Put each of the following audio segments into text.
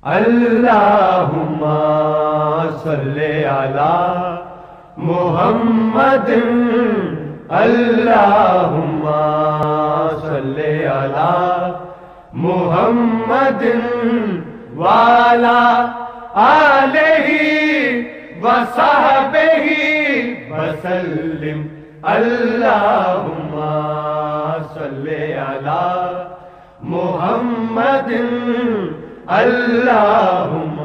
اللہم صلی علی محمد اللہم صلی علی محمد وعلی آلہ وصحبہ وسلم اللہم صلی علی محمد اللہم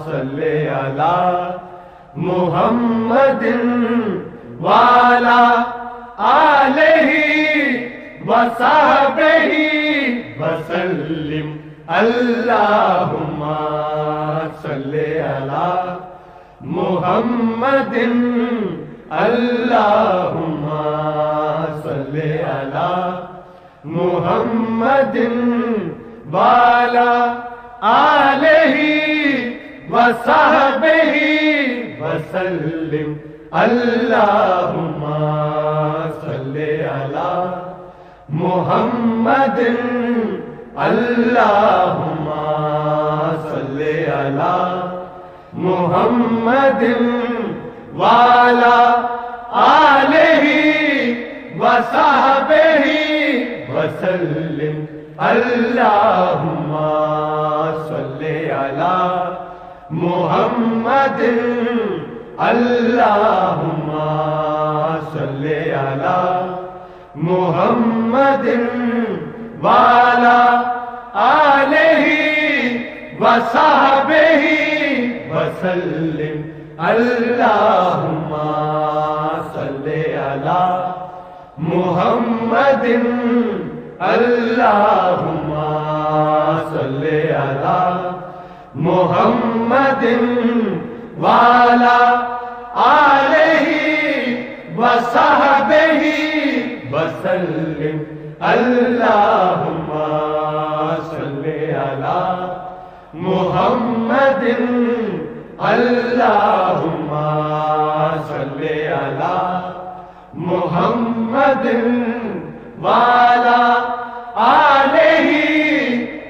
صلی علی محمد وعلی آلہ وصحبہ وسلم اللہم صلی علی محمد اللہم صلی علی محمد وعلی آلہ وصحبہ وسلم اللہم صلی علی محمد اللہم صلی علی محمد وعلی آلہ وصحبہ وسلم اللہم صلی علی محمد اللہم صلی علی محمد وعلی آلہ وصحبہ وسلم اللہم صلی علی محمد اللہم صلی علی محمد وعلی آلہ وصحبہ وسلم اللہم صلی علی محمد اللہم صلی علی محمد وعلی آلہ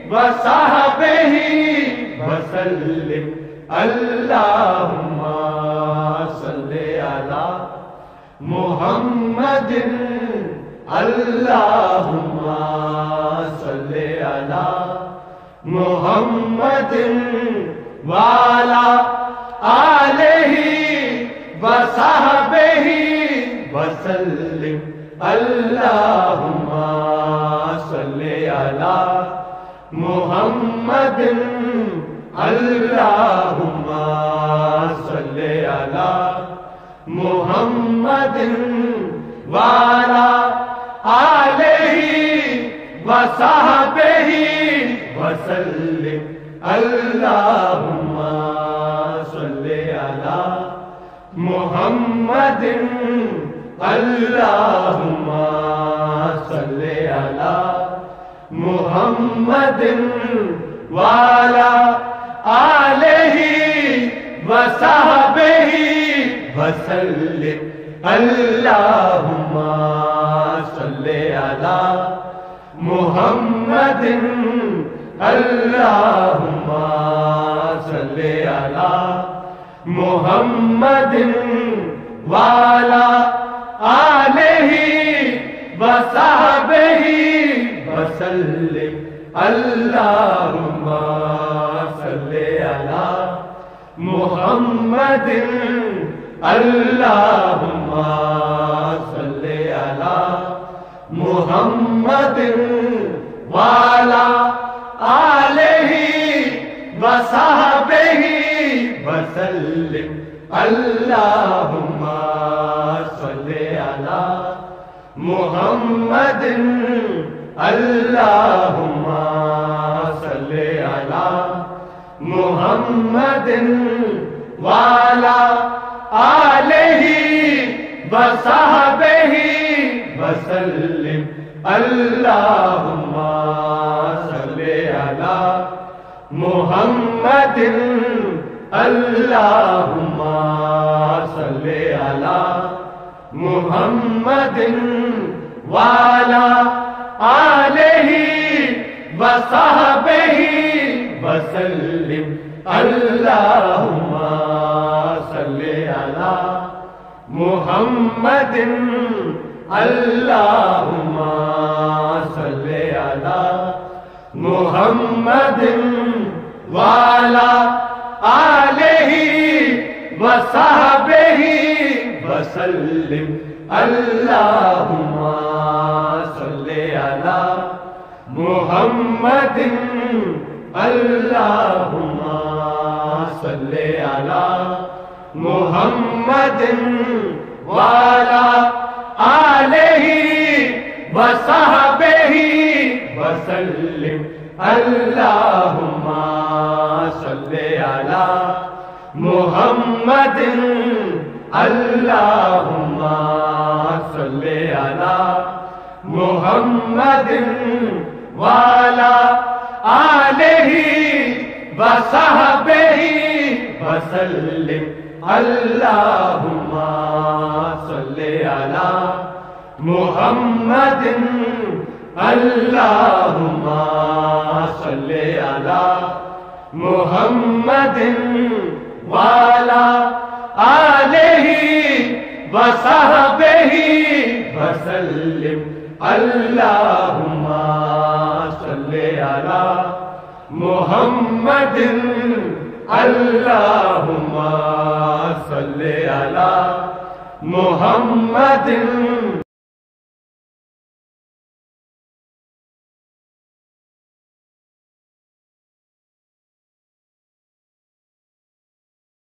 وصحبہ وسلم اللہم صلی علی محمد اللہم صلی علی محمد وعلی آلہ وصحبہ وسلم اللہم صلی علی محمد اللہم صلی علی محمد وعلی آلہ وصحبہ وسلم اللہم صلی علی محمد اللہم صلی علی محمد وعلی آلہ وصحبہ وسلم اللہم صلی علی محمد اللہم صلی علی محمد وعلی آلہ وصحبہ وسلم اللہم صلی علی محمد اللہم صلی علی محمد وعلی آلہ وصحبہ وسلم اللہم صلی علی محمد اللہم صلی علی محمد وعلی آلہ وصحبہ وسلم اللہم صلی علی محمد اللہم صلی علی محمد وعلی آلہ وصحبہ وسلم اللهم صل على محمد اللهم صل على محمد وعلى آلہ وصحبہ وسلم اللهم صل على محمد اللهم صل على محمد وعلى آلہ وصحبہ وسلم اللهم صل على محمد اللهم صل على محمد وعلى آلہ وصحبہ وسلم اللهم صل على محمد اللهم صل على محمد وعلى آلہ وصحبہ وسلم اللهم صل على محمد اللهم صل على محمد